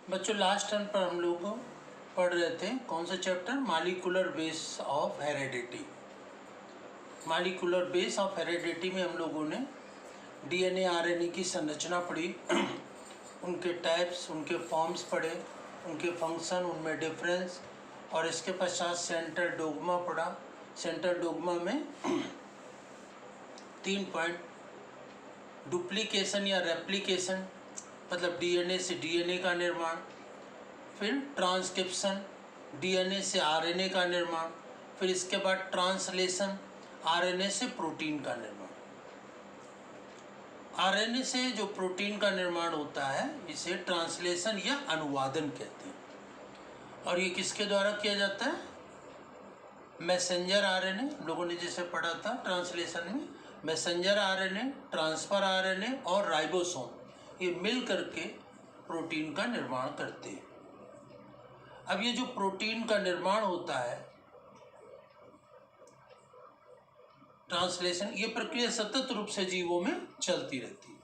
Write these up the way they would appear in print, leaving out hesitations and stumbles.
बच्चों last term पर हम लोग पढ़ रहे थे कौन सा chapter, molecular base of heredity. Molecular base of heredity में हम लोगों ने डीएनए आरएनए की संरचना पढ़ी, उनके टाइप्स, उनके फॉर्म्स पढ़े, उनके फंक्शन, उनमें डिफरेंस, और इसके पश्चात सेंट्रल डोग्मा पढ़ा। सेंट्रल डोग्मा में 3 पॉइंट, डुप्लीकेशन या रेप्लिकेशन मतलब डीएनए से डीएनए का निर्माण, फिर ट्रांसक्रिप्शन डीएनए से आरएनए का निर्माण, फिर इसके बाद ट्रांसलेशन आरएनए से प्रोटीन का निर्माण। आरएनए से जो प्रोटीन का निर्माण होता है इसे ट्रांसलेशन या अनुवादन कहते हैं, और ये किसके द्वारा किया जाता है? मैसेंजर आरएनए, लोगों ने जिसे पढ़ा था ट्रांसलेशन में, मैसेंजर आरएनए, ट्रांसफर आरएनए और राइबोसोम, ये मिल करके प्रोटीन का निर्माण करते हैं। अब ये जो प्रोटीन का निर्माण होता है ट्रांसलेशन, ये प्रक्रिया सतत रूप से जीवों में चलती रहती है।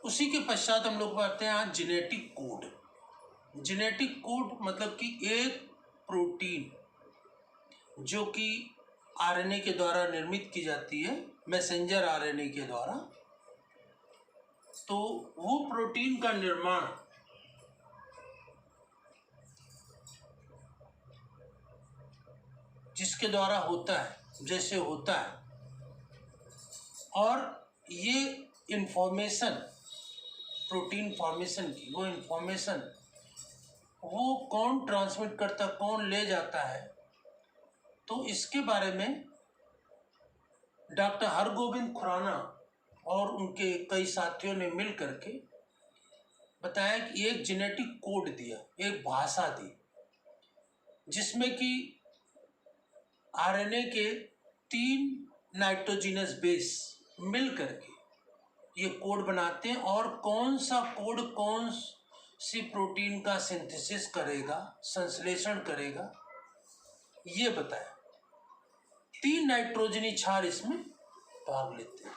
उसी के पश्चात हम लोग पढ़ते हैं आज जेनेटिक कोड। जेनेटिक कोड मतलब कि एक प्रोटीन जो कि आरएनए के द्वारा निर्मित की जाती है, मैसेंजर आरएनए के द्वारा, तो वो प्रोटीन का निर्माण जिसके द्वारा होता है, जैसे होता है, और ये इंफॉर्मेशन प्रोटीन फॉर्मेशन की, वो इंफॉर्मेशन वो कौन ट्रांसमिट करता, कौन ले जाता है, तो इसके बारे में डॉक्टर हरगोविंद खुराना और उनके कई साथियों ने मिल करके बताया कि एक जेनेटिक कोड दिया, एक भाषा दी, जिसमें कि आरएनए के 3 नाइट्रोजिनस बेस मिल करके ये कोड बनाते हैं, और कौन सा कोड कौन सी प्रोटीन का सिंथेसिस करेगा, संश्लेषण करेगा, ये बताया। 3 नाइट्रोजनी क्षार इसमें भाग लेते हैं।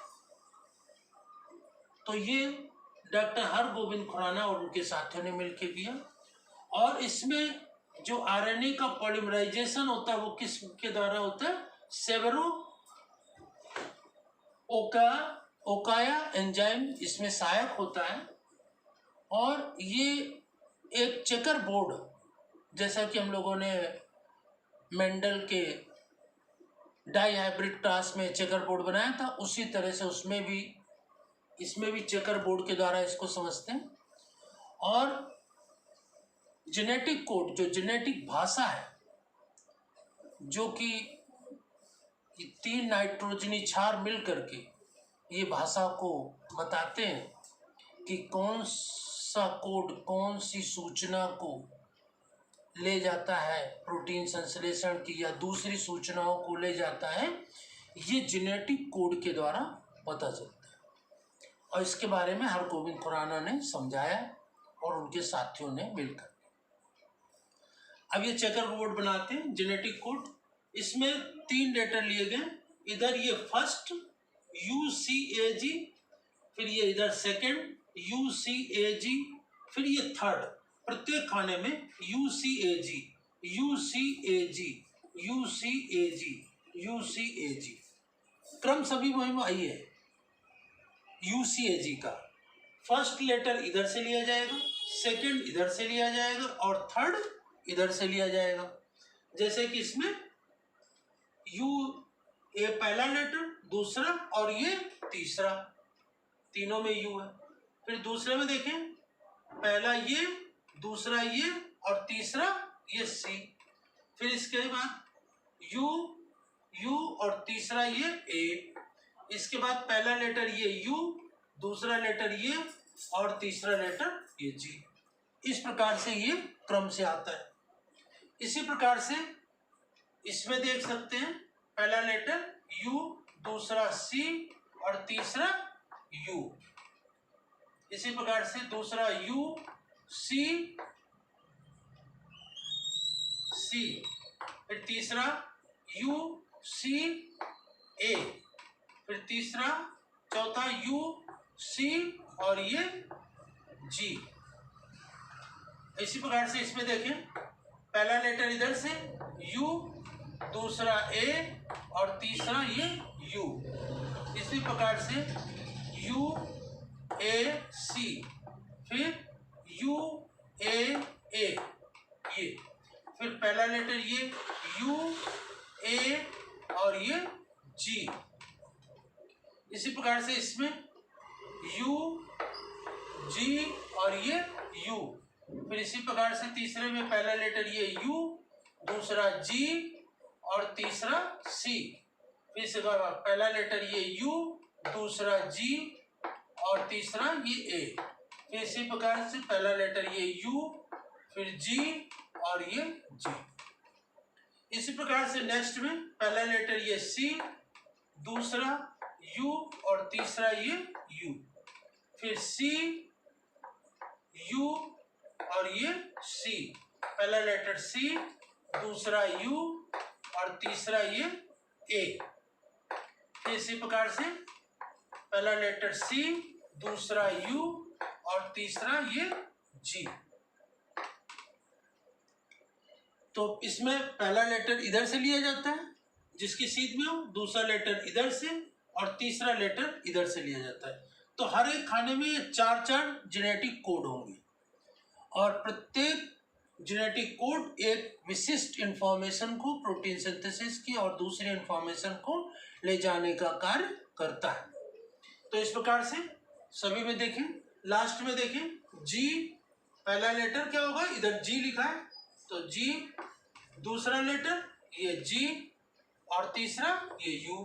तो ये डॉक्टर हरगोविंद खुराना और उनके साथियों ने मिलकर किया, और इसमें जो आरएनए का पॉलीमराइजेशन होता है वो किसके द्वारा होता है? सेवेरो ओकाया एंजाइम इसमें सहायक होता है, और ये एक चेकर बोर्ड, जैसा कि हम लोगों ने मेंडल के डाइहाइब्रिड क्लास में चेकर बोर्ड बनाया था, उसी तरह से इसमें भी चेकर बोर्ड के द्वारा इसको समझते हैं। और जेनेटिक कोड, जो जेनेटिक भाषा है, जो कि 3 नाइट्रोजनी क्षार मिल करके ये भाषा को बताते हैं कि कौन सा कोड कौन सी सूचना को ले जाता है प्रोटीन संश्लेषण की, या दूसरी सूचनाओं को ले जाता है, ये जेनेटिक कोड के द्वारा पता चलता है। और इसके बारे में हरगोविंद खुराना ने समझाया और उनके साथियों ने मिलकर। अब ये चेकर बोर्ड बनाते हैं जेनेटिक कोड, इसमें 3 लेटर लिए गए, इधर ये फर्स्ट UCAG, फिर ये इधर सेकंड UCAG, फिर ये थर्ड, प्रत्येक खाने में UCAG UCAG UCAG UCAG, क्रम सभी में आई है। UCAG का फर्स्ट लेटर इधर से लिया जाएगा, सेकंड इधर से लिया जाएगा, और थर्ड इधर से लिया जाएगा। जैसे कि इसमें ये पहला लेटर, दूसरा और ये तीसरा, तीनों में U है। फिर दूसरे में देखें, पहला ये, दूसरा ये, और तीसरा ये C। फिर इसके बाद U और तीसरा ये A। इसके बाद पहला लेटर ये U, दूसरा लेटर ये, और तीसरा लेटर ये G। इस प्रकार से ये क्रम से आता है। इसी प्रकार से इसमें देख सकते हैं, पहला लेटर U, दूसरा C और तीसरा U। इसी प्रकार से दूसरा U C C, फिर तीसरा U C A, फिर तीसरा चौथा U C और ये G। इसी प्रकार से इसमें देखें, पहला लेटर इधर से यू, दूसरा ए और तीसरा ये यू। इसी प्रकार से यू ए सी, फिर यू ए ये, फिर पहला लेटर ये यू ए और ये जी। इसी प्रकार से इसमें यू जी और ये यू, फिर इसी प्रकार से तीसरे में पहला लेटर ये यू, दूसरा जी और तीसरा सी, फिर इसके बाद पहला लेटर ये यू, दूसरा जी और तीसरा ये ए, फिर इसी प्रकार से पहला लेटर ये यू, फिर जी और ये जी। इसी प्रकार से नेक्स्ट में पहला लेटर ये सी, दूसरा यू और तीसरा ये यू, फिर सी यू और ये सी, पहला लेटर सी, दूसरा यू और तीसरा ये ए, फिर इसी प्रकार से पहला लेटर सी, दूसरा यू और तीसरा ये जी। तो इसमें पहला लेटर इधर से लिया जाता है जिसकी सीध में हो, दूसरा लेटर इधर से और तीसरा लेटर इधर से लिया जाता है। तो हर एक खाने में ये 4-4 जेनेटिक कोड होंगे और प्रत्येक जेनेटिक कोड एक विशिष्ट इंफॉर्मेशन को, प्रोटीन सिंथेसिस की और दूसरे इंफॉर्मेशन को ले जाने का कार्य करता है। तो इस प्रकार से सभी में देखें, लास्ट में देखें जी, पहला लेटर क्या होगा, इधर जी लिखा है तो जी, दूसरा लेटर ये जी और तीसरा ये यू।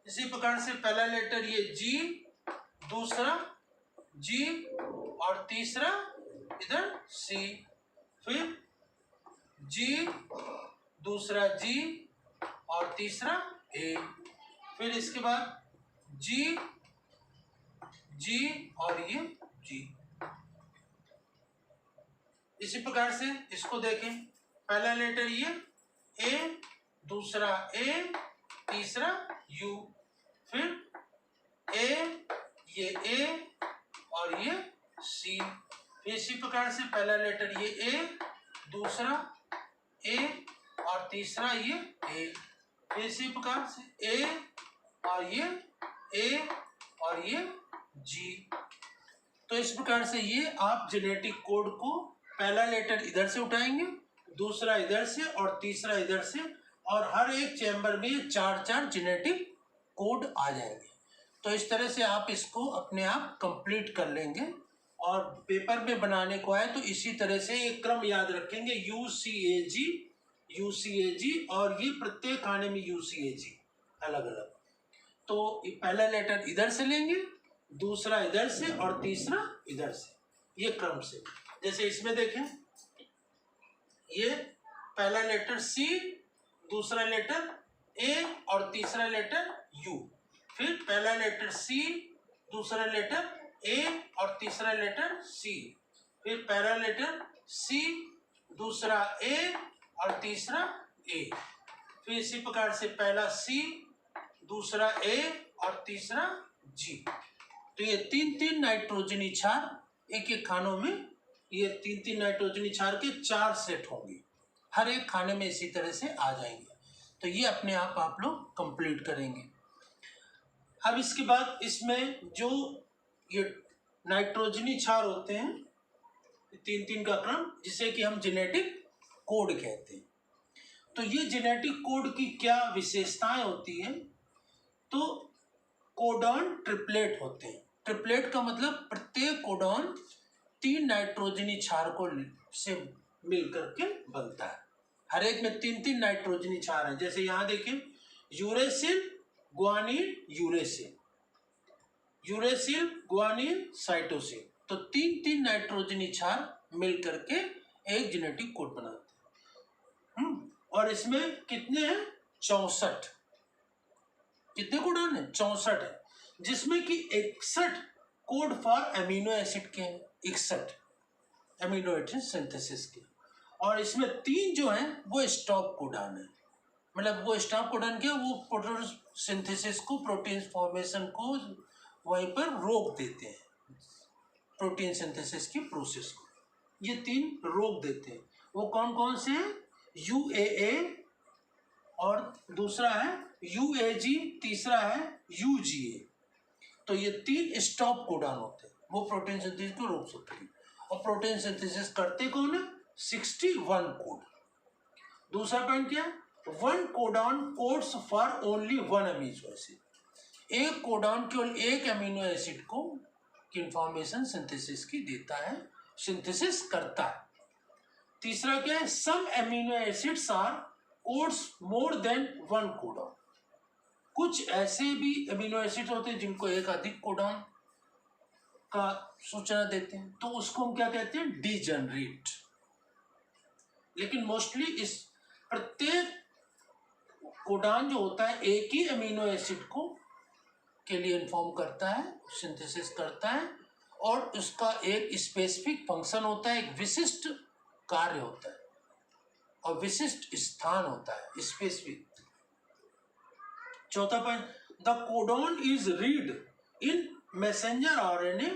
इसी प्रकार से पहला लेटर ये जी, दूसरा जी और तीसरा इधर सी, फिर जी, दूसरा जी और तीसरा ए, फिर इसके बाद जी जी और ये जी। इसी प्रकार से इसको देखें, पहला लेटर ये ए, दूसरा ए, तीसरा यू, फिर ए और ये सी, फिर इसी प्रकार से पहला लेटर ये ए, दूसरा ए और तीसरा ये ए, फिर इसी प्रकार से ए और ये जी। तो इस प्रकार से ये आप जेनेटिक कोड को पहला लेटर इधर से उठाएंगे, दूसरा इधर से और तीसरा इधर से, और हर एक चैम्बर में 4-4 जेनेटिक कोड आ जाएंगे। तो इस तरह से आप इसको अपने आप कंप्लीट कर लेंगे और पेपर में बनाने को आए तो इसी तरह से एक क्रम याद रखेंगे, UCAG और ये प्रत्येक खाने में UCAG अलग अलग। तो पहला लेटर इधर से लेंगे, दूसरा इधर से और तीसरा इधर से, ये क्रम से। जैसे इसमें देखें, ये पहला लेटर सी, दूसरा लेटर ए और तीसरा लेटर यू, फिर पहला लेटर सी, दूसरा लेटर ए और तीसरा लेटर सी, फिर पहला लेटर सी, दूसरा ए और तीसरा ए, फिर इसी प्रकार से पहला सी, दूसरा ए और तीसरा जी। तो ये 3-3 नाइट्रोजनी क्षार एक एक खानों में, ये 3-3 नाइट्रोजनी क्षार के 4 सेट होंगे, हर एक खाने में इसी तरह से आ जाएंगे। तो ये अपने आप लोग कंप्लीट करेंगे। अब इसके बाद इसमें जो ये नाइट्रोजनी क्षार होते हैं 3-3 का क्रम, जिसे कि हम जेनेटिक कोड कहते हैं। तो ये जेनेटिक कोड की क्या विशेषताएं होती हैं, तो कोडॉन ट्रिपलेट होते हैं। ट्रिपलेट का मतलब प्रत्येक कोडॉन 3 नाइट्रोजनी क्षार को से मिल करके बनता है। हर एक में 3-3 नाइट्रोजनी क्षार है। जैसे यहाँ देखें, uracil, guanine, uracil, guanine, cytosine, तो 3-3 नाइट्रोजनी क्षार मिल करके एक जेनेटिक कोड बनाते हैं। और इसमें कितने हैं, 64। कितने कोडॉन है, 64 है, जिसमें कि 61 कोड फॉर अमीनो एसिड के हैं, 61 अमीनो एसिड सिंथेसिस के, और इसमें 3 जो हैं वो स्टॉप कोडॉन है। मतलब वो स्टॉप कोडॉन क्या, वो प्रोटीन सिंथेसिस को, प्रोटीन फॉर्मेशन को वहीं पर रोक देते हैं, प्रोटीन सिंथेसिस की प्रोसेस को। ये 3 रोक देते हैं। वो कौन कौन से हैं? UAA और दूसरा है UAG, तीसरा है UGA। तो ये 3 स्टॉप कोडॉन होते हैं, वो प्रोटीन सिंथेसिस को रोक सकते हैं। और प्रोटीन सिंथेसिस करते कौन है? 61 कोड। दूसरा पॉइंट क्या है? 1 codon codes for only 1 amino acid. एक कोडॉन केवल एक अमीनो एसिड को इंफॉर्मेशन सिंथेसिस की देता है, सिंथेसिस करता है। तीसरा क्या है? Some amino acids are codes more than 1 codon. कुछ ऐसे भी अमीनो एसिड होते हैं जिनको एक अधिक कोडॉन का सूचना देते हैं, तो उसको हम क्या कहते हैं? डीजेनरेट। लेकिन मोस्टली इस प्रत्येक कोडॉन जो होता है एक ही अमीनो एसिड को के लिए इन्फॉर्म करता है, सिंथेसिस करता है, और उसका एक स्पेसिफिक फंक्शन होता है, एक विशिष्ट कार्य होता है और विशिष्ट स्थान होता है, स्पेसिफिक। चौथा point, the codon is read in messenger RNA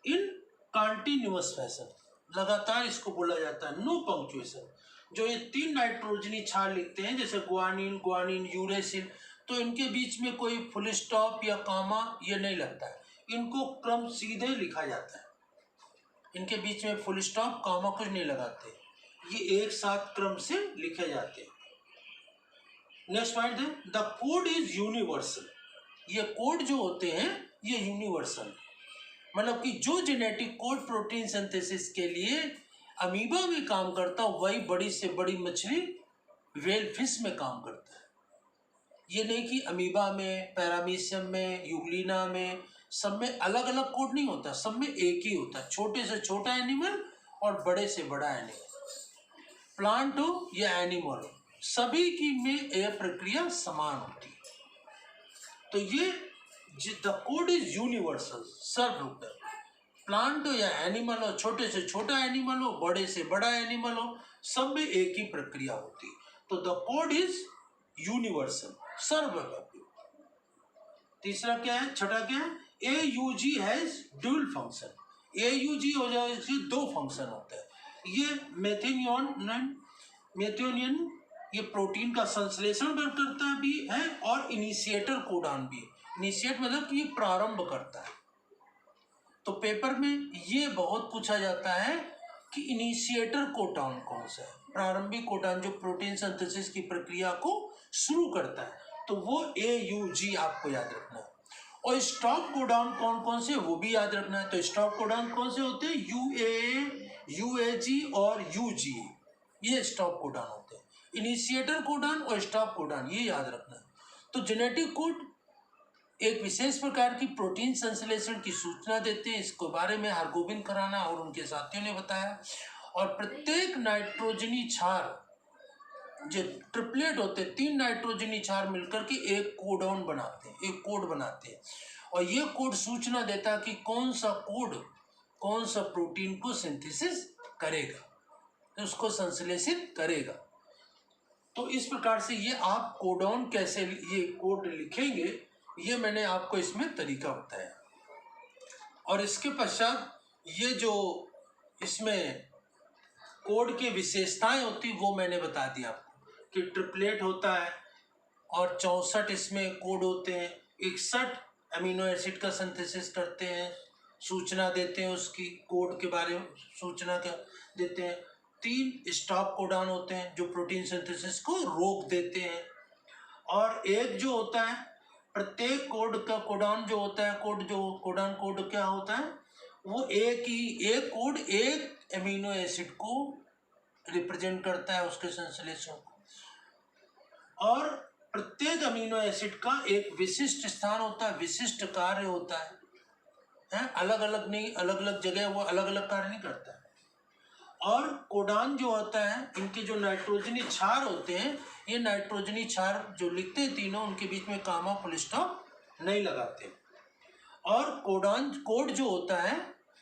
in continuous fashion. लगातार इसको बोला जाता है, नो पंक्चुएशन। जो ये 3 नाइट्रोजनी क्षार लिखते हैं, जैसे ग्वानिन, ग्वानिन, यूरेसिल, तो इनके बीच में कोई फुल स्टॉप या कामा ये नहीं लगता है, इनको क्रम सीधे लिखा जाता है। इनके बीच में फुल स्टॉप कामा कुछ नहीं लगाते, ये एक साथ क्रम से लिखे जाते हैं। नेक्स्ट पॉइंट है, द कोड इज यूनिवर्सल। ये कोड जो होते हैं ये यूनिवर्सल, मतलब कि जो जेनेटिक कोड प्रोटीन सिंथेसिस के लिए अमीबा में काम करता है वही बड़ी से बड़ी मछली व्हेल फिश में काम करता है। ये नहीं कि अमीबा में, पैरामीशियम में, यूग्लिना में, सब में अलग अलग कोड नहीं होता, सब में एक ही होता है। छोटे से छोटा एनिमल और बड़े से बड़ा एनिमल, प्लांट हो या एनिमल हो, सभी की में यह प्रक्रिया समान होती है। तो ये द कोड इज यूनिवर्सल, सर्वव्यापी। प्लांट हो या एनिमल हो, छोटे से छोटा एनिमल हो, बड़े से बड़ा एनिमल हो, सब में एक ही प्रक्रिया होती है। तो द कोड इज यूनिवर्सल, सर्वव्यापी। तीसरा क्या है? छठा क्या है? AUG has dual function. AUG हो जाए, इसके 2 फंक्शन होते हैं। ये मेथियोनिन ये प्रोटीन का संश्लेषण करता भी है और इनिशिएटर कोडॉन भी है। इनिशिएट मतलब कि ये प्रारंभ करता है। तो पेपर में ये बहुत पूछा जाता है कि इनिशिएटर कोडॉन कौन सा है, प्रारंभिक कोडॉन जो प्रोटीन सिंथेसिस की प्रक्रिया को शुरू करता है, तो वो AUG आपको याद रखना है। और स्टॉप कोडॉन कौन कौन से, वो भी याद रखना है। तो स्टॉप कोडॉन कौन से होते हैं? UAA, UAG और UGA, ये स्टॉप कोडॉन होते हैं। इनिशिएटर कोडॉन और स्टॉप कोडॉन, ये याद रखना है। तो जेनेटिक कोड एक विशेष प्रकार की प्रोटीन संश्लेषण की सूचना देते हैं। इसके बारे में हरगोविंद खुराना और उनके साथियों ने बताया। और प्रत्येक नाइट्रोजनी क्षार जो ट्रिपलेट होते हैं, 3 नाइट्रोजनी क्षार मिलकर के एक कोडॉन बनाते हैं, एक कोड बनाते हैं। और ये कोड सूचना देता है कि कौन सा कोड कौन सा प्रोटीन को सिंथेसिस करेगा, तो उसको संश्लेषित करेगा। तो इस प्रकार से ये आप कोडॉन कैसे ये कोड लिखेंगे, ये मैंने आपको इसमें तरीका बताया। और इसके पश्चात ये जो इसमें कोड की विशेषताएं होती वो मैंने बता दिया आपको कि ट्रिपलेट होता है और 64 इसमें कोड होते हैं, 61 अमीनो एसिड का सिंथेसिस करते हैं, सूचना देते हैं, उसकी कोड के बारे में सूचना देते हैं। 3 स्टॉप कोडॉन होते हैं जो प्रोटीन सिंथेसिस को रोक देते हैं। और एक जो होता है, प्रत्येक कोड का कोडॉन जो होता है, कोडॉन कोड क्या होता है, वो एक कोड एक अमीनो एसिड को रिप्रेजेंट करता है, उसके संश्लेषण को। और प्रत्येक अमीनो एसिड का एक विशिष्ट स्थान होता है, विशिष्ट कार्य होता है, अलग अलग नहीं, अलग अलग जगह वो अलग अलग कार्य नहीं करता है। और कोडॉन जो होता है, इनके जो नाइट्रोजनी क्षार होते हैं, ये नाइट्रोजनी क्षार जो लिखते हैं तीनों, उनके बीच में कामा फुल स्टॉप नहीं लगाते। और कोड जो होता है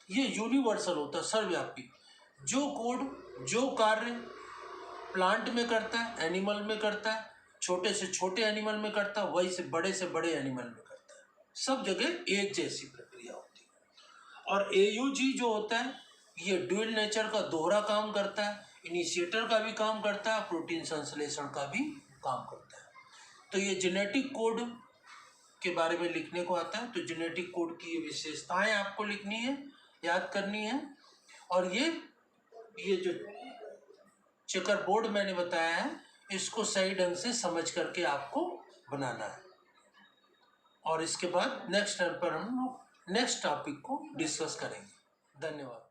ये यूनिवर्सल होता है, सर्वव्यापी। जो कोड जो कार्य प्लांट में करता है, एनिमल में करता है, छोटे से छोटे एनिमल में करता है, वही से बड़े एनिमल में करता है, सब जगह एक जैसी प्रक्रिया होती है। और AUG जो होता है ये ड्यूल नेचर का दोहरा काम करता है, इनिशिएटर का भी काम करता है, प्रोटीन संश्लेषण का भी काम करता है। तो ये जेनेटिक कोड के बारे में लिखने को आता है। तो जेनेटिक कोड की ये विशेषताएं आपको लिखनी है, याद करनी है। और ये जो चेकर बोर्ड मैंने बताया है, इसको सही ढंग से समझ करके आपको बनाना है। और इसके बाद नेक्स्ट टाइम पर हम लोग नेक्स्ट टॉपिक को डिस्कस करेंगे। धन्यवाद।